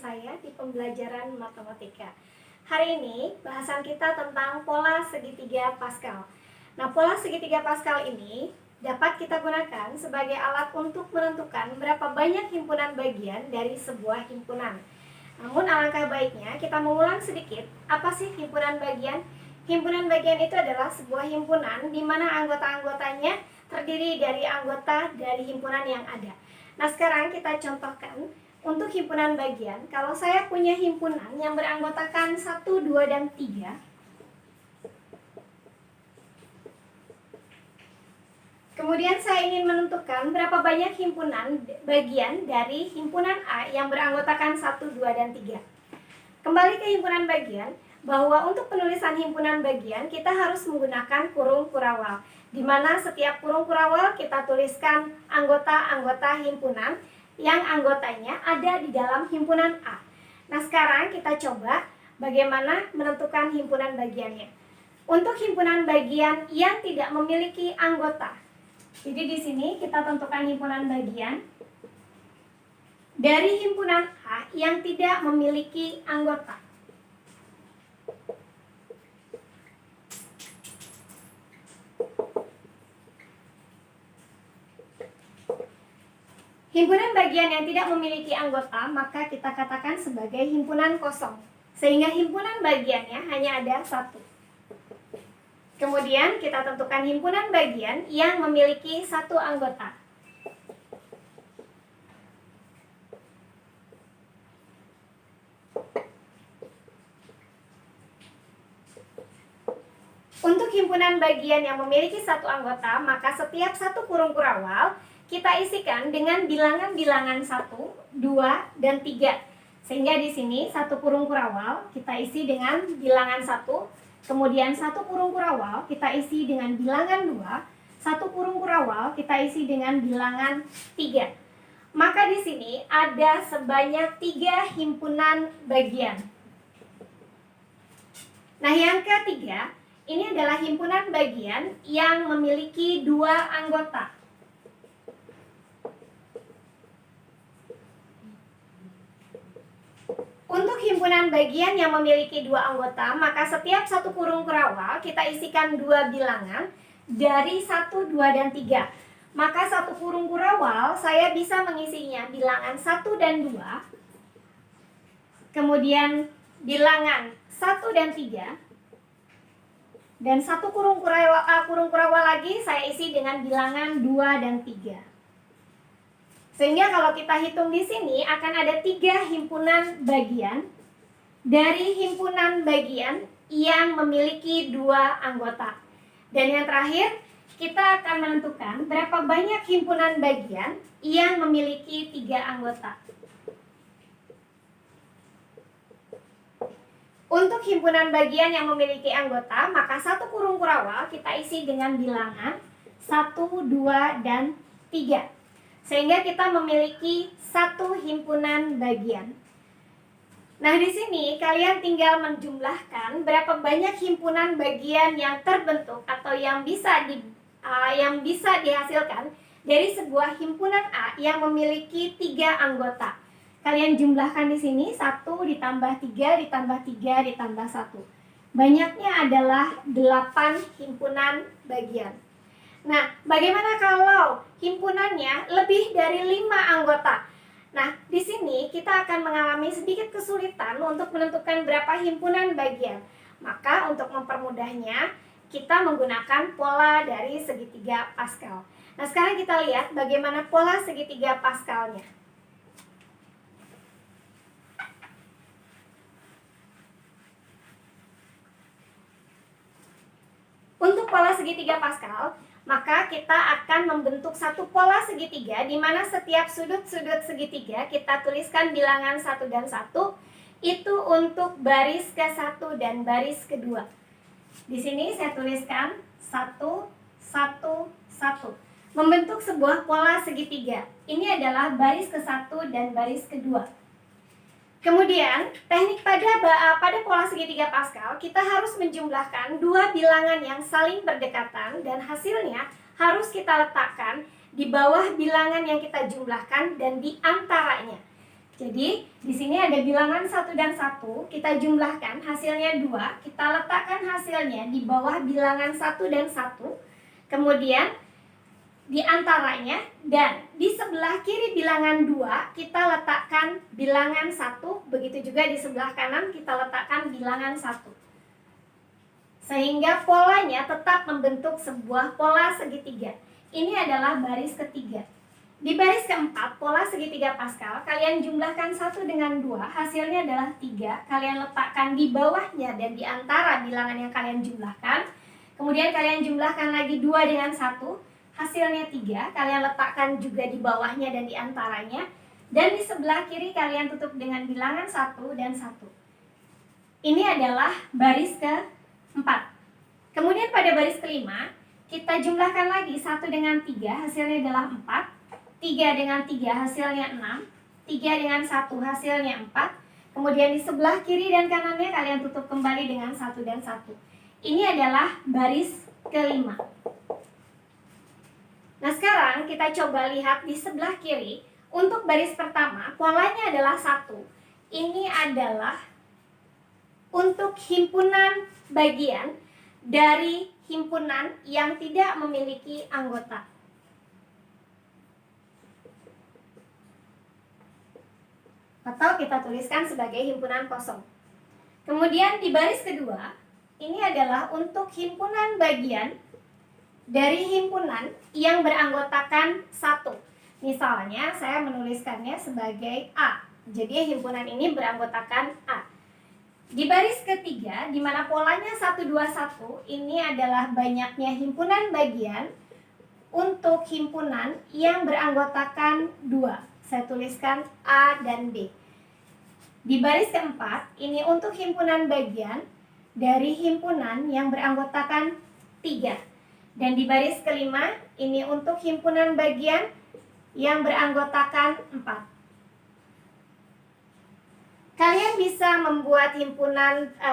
saya di pembelajaran matematika. Hari ini bahasan kita tentang pola segitiga Pascal. Nah, pola segitiga Pascal ini dapat kita gunakan sebagai alat untuk menentukan berapa banyak himpunan bagian dari sebuah himpunan. Namun alangkah baiknya kita mengulang sedikit, apa sih himpunan bagian? Himpunan bagian itu adalah sebuah himpunan di mana anggota-anggotanya terdiri dari anggota dari himpunan yang ada. Nah, sekarang kita contohkan untuk himpunan bagian. Kalau saya punya himpunan yang beranggotakan 1, 2, dan 3, kemudian saya ingin menentukan berapa banyak himpunan bagian dari himpunan A yang beranggotakan 1, 2, dan 3. Kembali ke himpunan bagian, bahwa untuk penulisan himpunan bagian kita harus menggunakan kurung kurawal, di mana setiap kurung kurawal kita tuliskan anggota-anggota himpunan yang anggotanya ada di dalam himpunan A. Nah, sekarang kita coba bagaimana menentukan himpunan bagiannya. Untuk himpunan bagian yang tidak memiliki anggota, jadi di sini kita tentukan himpunan bagian dari himpunan A yang tidak memiliki anggota. Himpunan bagian yang tidak memiliki anggota maka kita katakan sebagai himpunan kosong, sehingga himpunan bagiannya hanya ada 1. Kemudian kita tentukan himpunan bagian yang memiliki 1 anggota. Untuk himpunan bagian yang memiliki 1 anggota, maka setiap satu kurung kurawal kita isikan dengan bilangan-bilangan 1, 2, dan 3. Sehingga di sini satu kurung kurawal kita isi dengan bilangan 1, kemudian satu kurung kurawal kita isi dengan bilangan 2, satu kurung kurawal kita isi dengan bilangan 3. Maka di sini ada sebanyak 3 himpunan bagian. Nah, yang ketiga, ini adalah himpunan bagian yang memiliki 2 anggota. Untuk himpunan bagian yang memiliki 2 anggota, maka setiap satu kurung kurawal kita isikan 2 bilangan dari 1, 2, dan 3. Maka satu kurung kurawal saya bisa mengisinya bilangan 1 dan 2, kemudian bilangan 1 dan 3, dan satu kurung kurawal lagi saya isi dengan bilangan 2 dan 3. Sehingga kalau kita hitung di sini akan ada 3 himpunan bagian dari himpunan bagian yang memiliki 2 anggota. Dan yang terakhir, kita akan menentukan berapa banyak himpunan bagian yang memiliki 3 anggota. Untuk himpunan bagian yang memiliki anggota, maka satu kurung kurawal kita isi dengan bilangan 1, 2, dan 3. Sehingga kita memiliki 1 himpunan bagian. Nah, di sini kalian tinggal menjumlahkan berapa banyak himpunan bagian yang terbentuk atau yang bisa dihasilkan dari sebuah himpunan A yang memiliki 3 anggota. Kalian jumlahkan di sini 1 ditambah 3 ditambah 3 ditambah 1. Banyaknya adalah 8 himpunan bagian. Nah, bagaimana kalau himpunannya lebih dari 5 anggota? Nah, di sini kita akan mengalami sedikit kesulitan untuk menentukan berapa himpunan bagian. Maka untuk mempermudahnya, kita menggunakan pola dari segitiga Pascal. Nah, sekarang kita lihat bagaimana pola segitiga Pascalnya. Untuk pola segitiga Pascal, maka kita akan membentuk satu pola segitiga di mana setiap sudut-sudut segitiga kita tuliskan bilangan 1 dan 1. Itu untuk baris ke-1 dan baris kedua. Di sini saya tuliskan 1, 1, 1. Membentuk sebuah pola segitiga. Ini adalah baris ke-1 dan baris kedua. Kemudian, teknik pada pola segitiga Pascal, kita harus menjumlahkan 2 bilangan yang saling berdekatan dan hasilnya harus kita letakkan di bawah bilangan yang kita jumlahkan dan di antaranya. Jadi di sini ada bilangan 1 dan 1, kita jumlahkan hasilnya 2, kita letakkan hasilnya di bawah bilangan 1 dan 1, kemudian di antaranya, dan di sebelah kiri bilangan 2 kita letakkan bilangan 1, begitu juga di sebelah kanan kita letakkan bilangan 1. Sehingga polanya tetap membentuk sebuah pola segitiga. Ini adalah baris ketiga. Di baris keempat, pola segitiga Pascal, kalian jumlahkan 1 dengan 2, hasilnya adalah 3. Kalian letakkan di bawahnya dan di antara bilangan yang kalian jumlahkan. Kemudian kalian jumlahkan lagi 2 dengan 1, hasilnya 3. Kalian letakkan juga di bawahnya dan di antaranya. Dan di sebelah kiri kalian tutup dengan bilangan 1 dan 1. Ini adalah baris keempat. Kemudian pada baris kelima, kita jumlahkan lagi 1 dengan 3, hasilnya adalah 4. 3 dengan 3 hasilnya 6, 3 dengan 1 hasilnya 4. Kemudian di sebelah kiri dan kanannya kalian tutup kembali dengan 1 dan 1. Ini adalah baris kelima. Nah sekarang kita coba lihat di sebelah kiri. Untuk baris pertama, polanya adalah 1. Ini adalah untuk himpunan bagian dari himpunan yang tidak memiliki anggota. Atau kita tuliskan sebagai himpunan kosong. Kemudian di baris kedua, ini adalah untuk himpunan bagian dari himpunan yang beranggotakan 1. Misalnya saya menuliskannya sebagai A. Jadi himpunan ini beranggotakan A. Di baris ketiga, di mana polanya 1, 2, 1, ini adalah banyaknya himpunan bagian untuk himpunan yang beranggotakan 2. Saya tuliskan A dan B. Di baris keempat, ini untuk himpunan bagian dari himpunan yang beranggotakan 3. Dan di baris kelima, ini untuk himpunan bagian yang beranggotakan 4. Kalian bisa membuat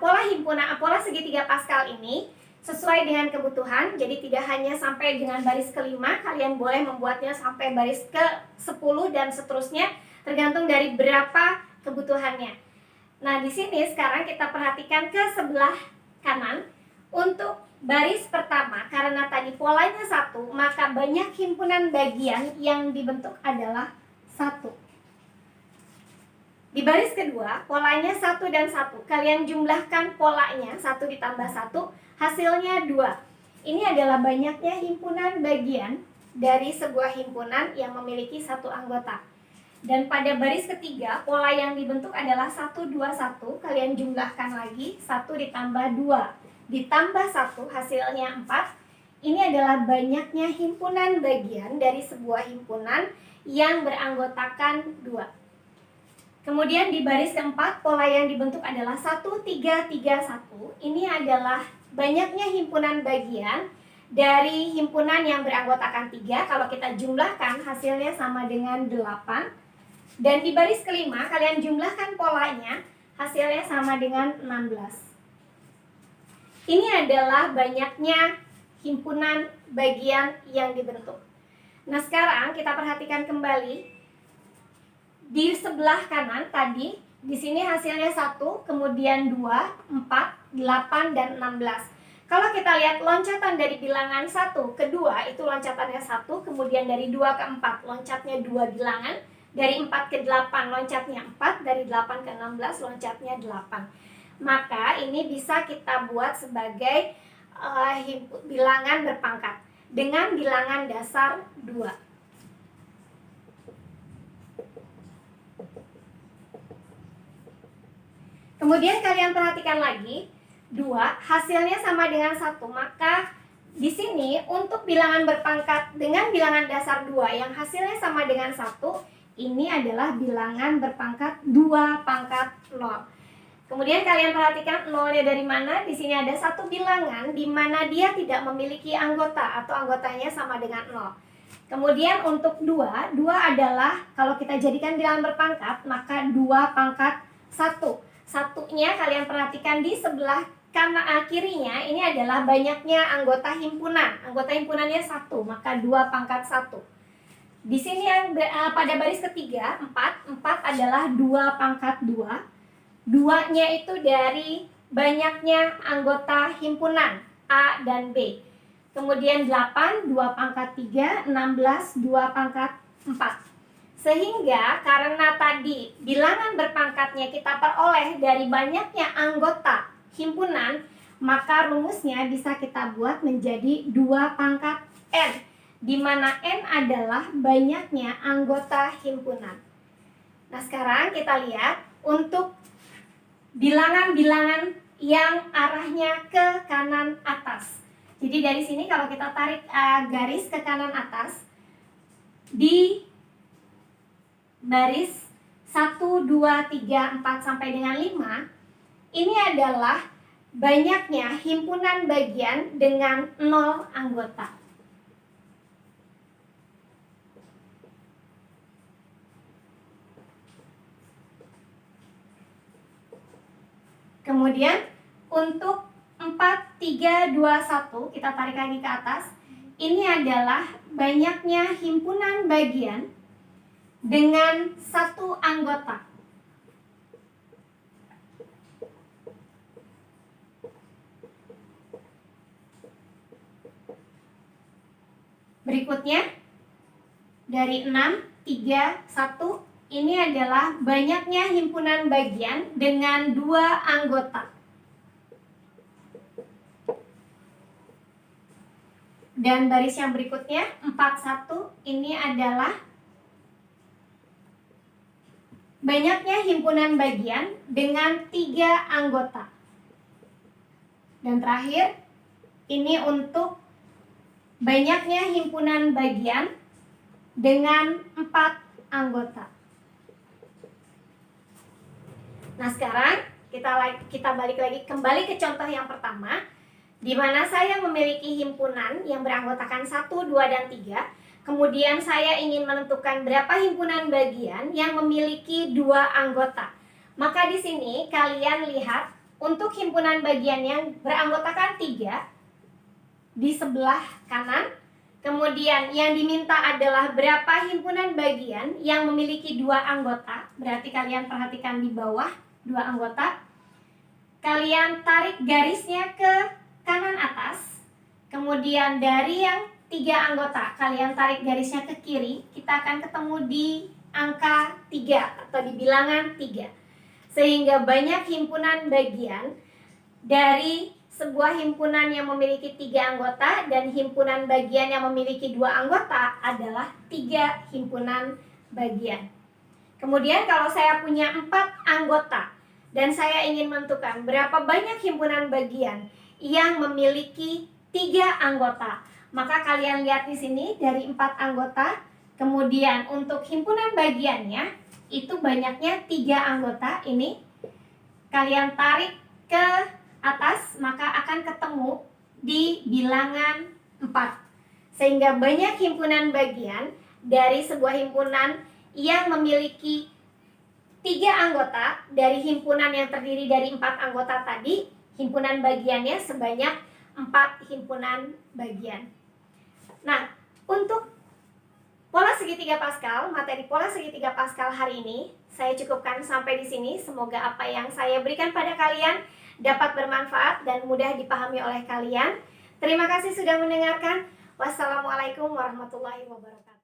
pola segitiga Pascal ini sesuai dengan kebutuhan. Jadi tidak hanya sampai dengan baris kelima, kalian boleh membuatnya sampai baris ke-10 dan seterusnya, tergantung dari berapa kebutuhannya. Nah, di sini sekarang kita perhatikan ke sebelah kanan. Untuk baris pertama, karena tadi polanya 1, maka banyak himpunan bagian yang dibentuk adalah 1. Di baris kedua, polanya 1 dan 1. Kalian jumlahkan polanya, 1 ditambah 1, hasilnya 2. Ini adalah banyaknya himpunan bagian dari sebuah himpunan yang memiliki 1 anggota. Dan pada baris ketiga, pola yang dibentuk adalah 1, 2, 1. Kalian jumlahkan lagi, 1 ditambah 2 ditambah 1, hasilnya 4. Ini adalah banyaknya himpunan bagian dari sebuah himpunan yang beranggotakan 2. Kemudian di baris keempat, pola yang dibentuk adalah 1, 3, 3, 1. Ini adalah banyaknya himpunan bagian dari himpunan yang beranggotakan 3. Kalau kita jumlahkan, hasilnya sama dengan 8. Dan di baris kelima, kalian jumlahkan polanya, hasilnya sama dengan 16. Ini adalah banyaknya himpunan bagian yang dibentuk. Nah, sekarang kita perhatikan kembali. Di sebelah kanan tadi, di sini hasilnya 1, kemudian 2, 4, 8, dan 16. Kalau kita lihat loncatan dari bilangan 1 ke 2, itu loncatannya 1, kemudian dari 2 ke 4, loncatnya 2 bilangan, dari 4 ke 8, loncatnya 4, dari 8 ke 16, loncatnya 8. Maka ini bisa kita buat sebagai bilangan berpangkat dengan bilangan dasar 2. Kemudian kalian perhatikan lagi, 2 hasilnya sama dengan 1, maka di sini untuk bilangan berpangkat dengan bilangan dasar 2 yang hasilnya sama dengan 1, ini adalah bilangan berpangkat 2 pangkat 0. Kemudian kalian perhatikan nolnya dari mana. Di sini ada satu bilangan di mana dia tidak memiliki anggota atau anggotanya sama dengan 0. Kemudian untuk 2 adalah kalau kita jadikan bilangan berpangkat, maka 2 pangkat 1. Satunya kalian perhatikan di sebelah kanan kirinya, ini adalah banyaknya anggota himpunan. Anggota himpunannya 1, maka 2 pangkat 1. Di sini yang pada baris ketiga 4 adalah 2 pangkat 2. 2-nya itu dari banyaknya anggota himpunan A dan B. Kemudian 8, 2 pangkat 3, 16, 2 pangkat 4. Sehingga karena tadi bilangan berpangkatnya kita peroleh dari banyaknya anggota himpunan, maka rumusnya bisa kita buat menjadi 2 pangkat N, di mana N adalah banyaknya anggota himpunan. Nah, sekarang kita lihat untuk bilangan-bilangan yang arahnya ke kanan atas. Jadi dari sini kalau kita tarik garis ke kanan atas, di baris 1, 2, 3, 4 sampai dengan 5, ini adalah banyaknya himpunan bagian dengan 0 anggota. Kemudian untuk 4, 3, 2, 1, kita tarik lagi ke atas. Ini adalah banyaknya himpunan bagian dengan 1 anggota. Berikutnya dari 6, 3, 1, ini adalah banyaknya himpunan bagian dengan 2 anggota. Dan baris yang berikutnya 4, 1, ini adalah banyaknya himpunan bagian dengan 3 anggota. Dan terakhir, ini untuk banyaknya himpunan bagian dengan 4 anggota. Nah, sekarang kita balik lagi kembali ke contoh yang pertama, di mana saya memiliki himpunan yang beranggotakan 1, 2, dan 3. Kemudian saya ingin menentukan berapa himpunan bagian yang memiliki 2 anggota. Maka di sini kalian lihat untuk himpunan bagian yang beranggotakan 3 di sebelah kanan. Kemudian yang diminta adalah berapa himpunan bagian yang memiliki 2 anggota. Berarti kalian perhatikan di bawah 2 anggota. Kalian tarik garisnya ke kanan atas. Kemudian dari yang 3 anggota, kalian tarik garisnya ke kiri. Kita akan ketemu di angka 3 atau di bilangan 3. Sehingga banyak himpunan bagian dari sebuah himpunan yang memiliki 3 anggota dan himpunan bagian yang memiliki 2 anggota adalah 3 himpunan bagian. Kemudian kalau saya punya 4 anggota dan saya ingin menentukan berapa banyak himpunan bagian yang memiliki 3 anggota, maka kalian lihat di sini dari 4 anggota, kemudian untuk himpunan bagiannya itu banyaknya 3 anggota. Ini kalian tarik ke atas, maka akan ketemu di bilangan 4. Sehingga banyak himpunan bagian dari sebuah himpunan yang memiliki 3 anggota dari himpunan yang terdiri dari 4 anggota tadi, himpunan bagiannya sebanyak 4 himpunan bagian. Nah, untuk pola segitiga Pascal, materi pola segitiga Pascal hari ini saya cukupkan sampai di sini. Semoga apa yang saya berikan pada kalian dapat bermanfaat dan mudah dipahami oleh kalian. Terima kasih sudah mendengarkan. Wassalamualaikum warahmatullahi wabarakatuh.